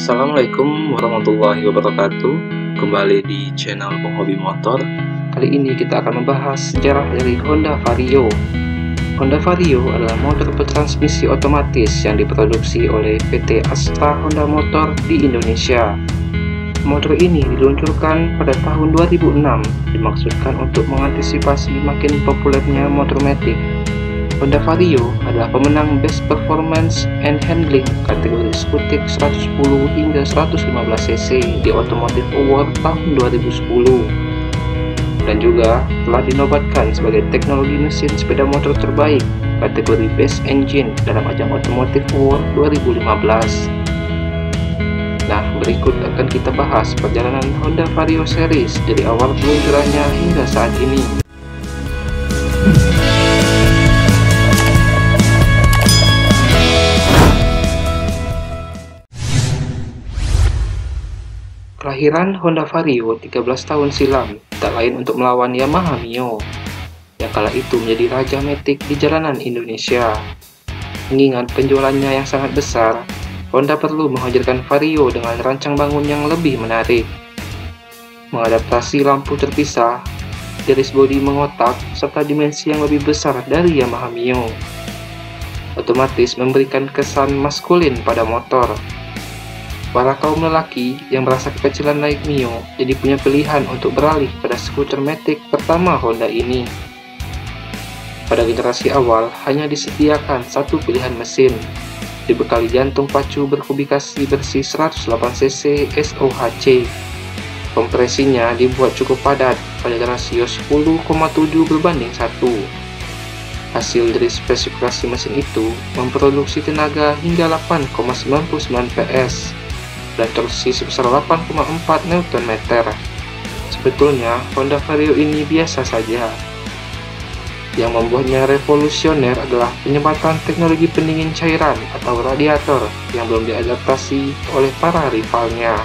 Assalamualaikum warahmatullahi wabarakatuh. Kembali di channel penghobi motor. Kali ini kita akan membahas sejarah dari Honda Vario. Honda Vario adalah motor bertransmisi otomatis yang diproduksi oleh PT Astra Honda Motor di Indonesia. Motor ini diluncurkan pada tahun 2006, dimaksudkan untuk mengantisipasi makin populernya motor matic. Honda Vario adalah pemenang Best Performance and Handling kategori skutik 110 hingga 115 cc di Automotive Award tahun 2010, dan juga telah dinobatkan sebagai teknologi mesin sepeda motor terbaik kategori Best Engine dalam ajang Automotive Award 2015. Nah, berikut akan kita bahas perjalanan Honda Vario Series dari awal peluncurannya hingga saat ini. Kelahiran Honda Vario 13 tahun silam, tak lain untuk melawan Yamaha Mio, yang kala itu menjadi raja matic di jalanan Indonesia. Mengingat penjualannya yang sangat besar, Honda perlu menghadirkan Vario dengan rancang bangun yang lebih menarik. Mengadaptasi lampu terpisah, garis bodi mengotak, serta dimensi yang lebih besar dari Yamaha Mio, otomatis memberikan kesan maskulin pada motor. Para kaum lelaki yang merasa kekecilan naik Mio jadi punya pilihan untuk beralih pada skuter matic pertama Honda ini. Pada generasi awal hanya disediakan satu pilihan mesin, dibekali jantung pacu berkubikasi bersih 108 cc SOHC. Kompresinya dibuat cukup padat pada rasio 10,7 berbanding 1. Hasil dari spesifikasi mesin itu memproduksi tenaga hingga 8,99 PS dan torsi sebesar 8,4 Nm. Sebetulnya Honda Vario ini biasa saja. Yang membuatnya revolusioner adalah penyempatan teknologi pendingin cairan atau radiator yang belum diadaptasi oleh para rivalnya.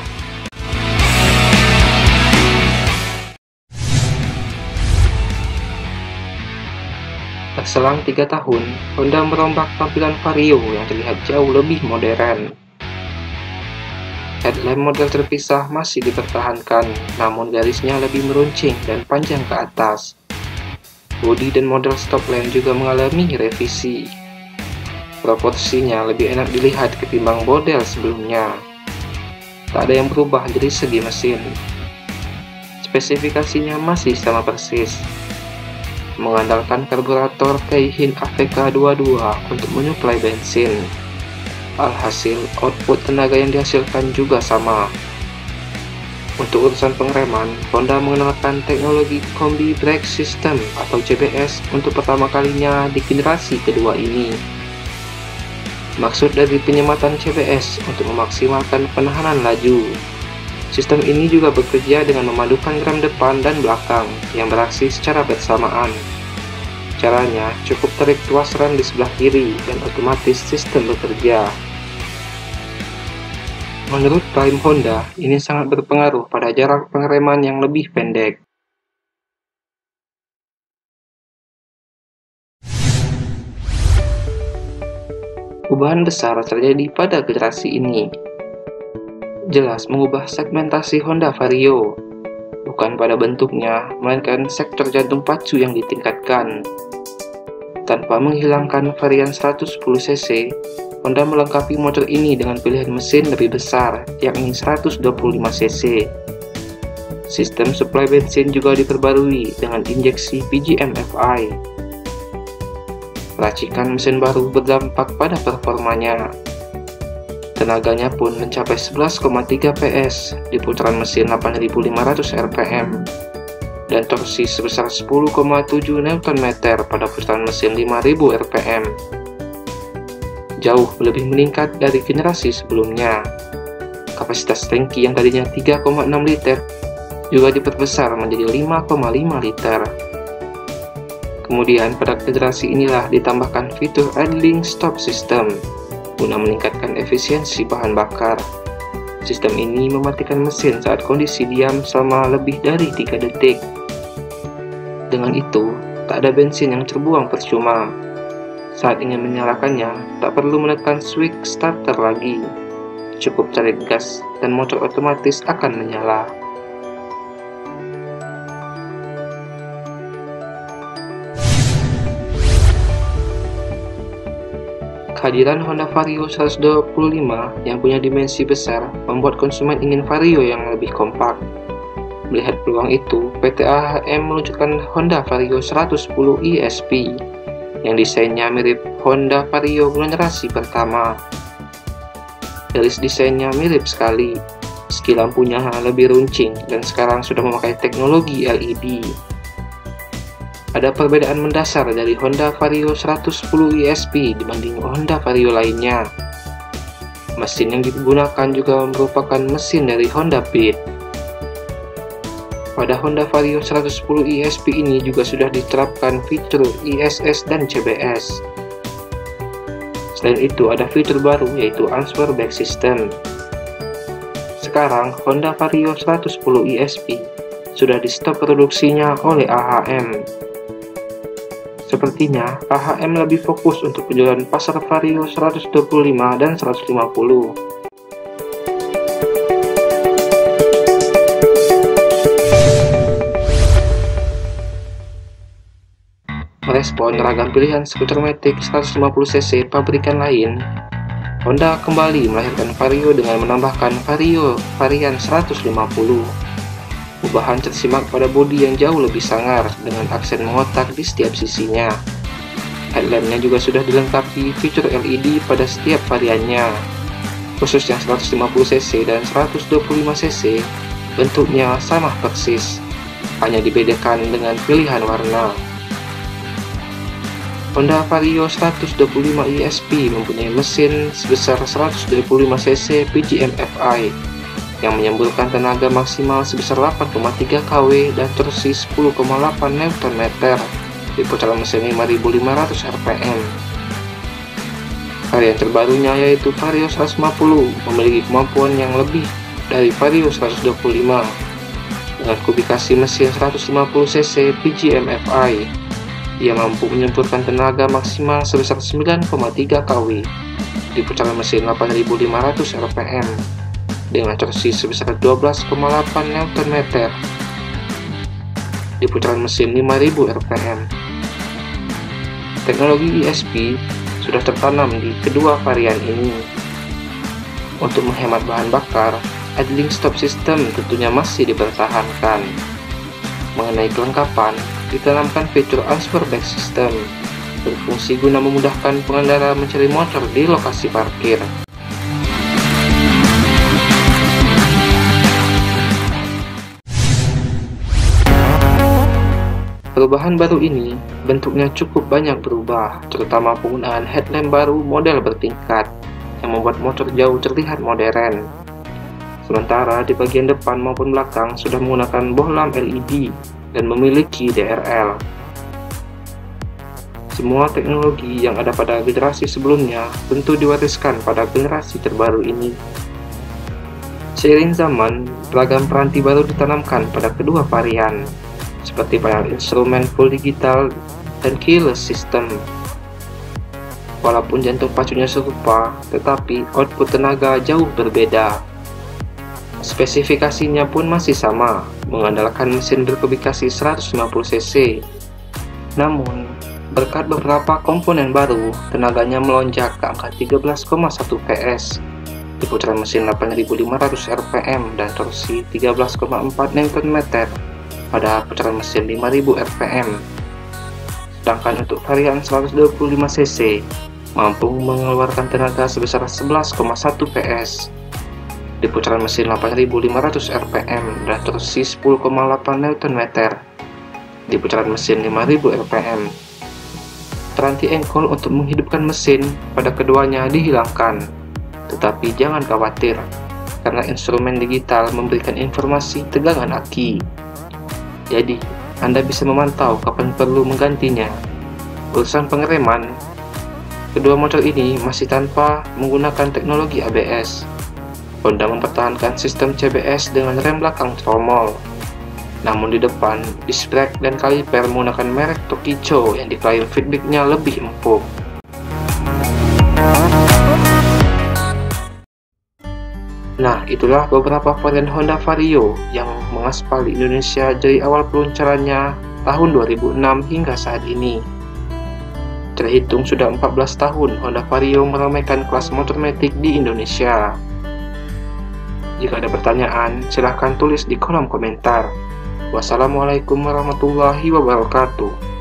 Selang 3 tahun, Honda merombak tampilan Vario yang terlihat jauh lebih modern. Headlamp model terpisah masih dipertahankan, namun garisnya lebih meruncing dan panjang ke atas. Bodi dan model stop lamp juga mengalami revisi. Proporsinya lebih enak dilihat ketimbang model sebelumnya. Tak ada yang berubah dari segi mesin. Spesifikasinya masih sama persis, mengandalkan karburator Keihin AVK22 untuk menyuplai bensin. Alhasil, output tenaga yang dihasilkan juga sama. Untuk urusan pengereman, Honda mengenalkan teknologi Combi Brake System atau CBS untuk pertama kalinya di generasi kedua ini. Maksud dari penyematan CBS untuk memaksimalkan penahanan laju. Sistem ini juga bekerja dengan memadukan rem depan dan belakang yang beraksi secara bersamaan. Caranya, cukup tarik tuas rem di sebelah kiri dan otomatis sistem bekerja. Menurut klaim Honda, ini sangat berpengaruh pada jarak pengereman yang lebih pendek. Perubahan besar terjadi pada generasi ini. Jelas mengubah segmentasi Honda Vario, bukan pada bentuknya, melainkan sektor jantung pacu yang ditingkatkan. Tanpa menghilangkan varian 110 cc, Honda melengkapi motor ini dengan pilihan mesin lebih besar, yakni 125 cc. Sistem suplai bensin juga diperbarui dengan injeksi PGM-FI. Racikan mesin baru berdampak pada performanya. Tenaganya pun mencapai 11,3 PS di putaran mesin 8.500 rpm dan torsi sebesar 10,7 Nm pada putaran mesin 5.000 rpm. Jauh lebih meningkat dari generasi sebelumnya. Kapasitas tangki yang tadinya 3,6 liter juga diperbesar menjadi 5,5 liter. Kemudian pada generasi inilah ditambahkan fitur idling stop system guna meningkatkan efisiensi bahan bakar. Sistem ini mematikan mesin saat kondisi diam selama lebih dari 3 detik. Dengan itu, tak ada bensin yang terbuang percuma. Saat ingin menyalakannya, tak perlu menekan switch starter lagi. cukup tarik gas dan motor otomatis akan menyala. Kehadiran Honda Vario 125 yang punya dimensi besar membuat konsumen ingin Vario yang lebih kompak. Melihat peluang itu, PT AHM meluncurkan Honda Vario 110 ESP yang desainnya mirip Honda Vario generasi pertama. Garis desainnya mirip sekali, meski lampunya lebih runcing dan sekarang sudah memakai teknologi LED. Ada perbedaan mendasar dari Honda Vario 110 ESP dibanding Honda Vario lainnya. Mesin yang digunakan juga merupakan mesin dari Honda Beat. Pada Honda Vario 110 ESP ini juga sudah diterapkan fitur ISS dan CBS. Selain itu ada fitur baru yaitu Answer Back System. Sekarang Honda Vario 110 ESP sudah di stop produksinya oleh AHM. Sepertinya AHM lebih fokus untuk penjualan pasar Vario 125 dan 150. Merespon ragam pilihan skuter matic 150cc pabrikan lain, Honda kembali melahirkan Vario dengan menambahkan Vario varian 150. Perubahan tersimak pada bodi yang jauh lebih sangar dengan aksen mengotak di setiap sisinya. Headlampnya juga sudah dilengkapi fitur LED pada setiap variannya. Khusus yang 150cc dan 125cc, bentuknya sama persis, hanya dibedakan dengan pilihan warna. Honda Vario 125 ESP mempunyai mesin sebesar 125cc PGM-FI yang menyemburkan tenaga maksimal sebesar 8,3 kW dan torsi 10,8 Nm di putaran mesin 5.500 rpm. Varian terbarunya yaitu Vario 150 memiliki kemampuan yang lebih dari Vario 125 dengan kubikasi mesin 150cc PGM-FI. Ia mampu menyemburkan tenaga maksimal sebesar 9,3 kW di putaran mesin 8.500 rpm dengan torsi sebesar 12,8 Nm di putaran mesin 5.000 rpm. Teknologi ESP sudah tertanam di kedua varian ini. Untuk menghemat bahan bakar, idling stop system tentunya masih dipertahankan. Mengenai kelengkapan, ditanamkan fitur Answer Back System, berfungsi guna memudahkan pengendara mencari motor di lokasi parkir. Perubahan baru ini bentuknya cukup banyak berubah, terutama penggunaan headlamp baru model bertingkat yang membuat motor jauh terlihat modern. Sementara di bagian depan maupun belakang sudah menggunakan bohlam LED dan memiliki DRL. Semua teknologi yang ada pada generasi sebelumnya tentu diwariskan pada generasi terbaru ini. Seiring zaman, beragam peranti baru ditanamkan pada kedua varian, seperti panel instrumen full digital dan keyless system. Walaupun jantung pacunya serupa, tetapi output tenaga jauh berbeda. Spesifikasinya pun masih sama, mengandalkan mesin berkubikasi 150cc. Namun, berkat beberapa komponen baru, tenaganya melonjak ke angka 13,1 PS di putaran mesin 8.500 rpm dan torsi 13,4 Nm pada putaran mesin 5.000 rpm. Sedangkan untuk varian 125cc mampu mengeluarkan tenaga sebesar 11,1 PS di putaran mesin 8.500 rpm dan torsi 10,8 Nm di putaran mesin 5.000 rpm. Peranti engkol untuk menghidupkan mesin pada keduanya dihilangkan, tetapi jangan khawatir karena instrumen digital memberikan informasi tegangan aki. Jadi, Anda bisa memantau kapan perlu menggantinya. Urusan pengereman, kedua motor ini masih tanpa menggunakan teknologi ABS. Honda mempertahankan sistem CBS dengan rem belakang tromol. Namun di depan, disc brake dan kaliper menggunakan merek Tokicho yang diklaim feedbacknya lebih empuk. Nah, itulah beberapa varian Honda Vario yang mengaspal di Indonesia dari awal peluncurannya tahun 2006 hingga saat ini. Terhitung sudah 14 tahun Honda Vario meramaikan kelas motor matic di Indonesia. Jika ada pertanyaan, silahkan tulis di kolom komentar. Wassalamualaikum warahmatullahi wabarakatuh.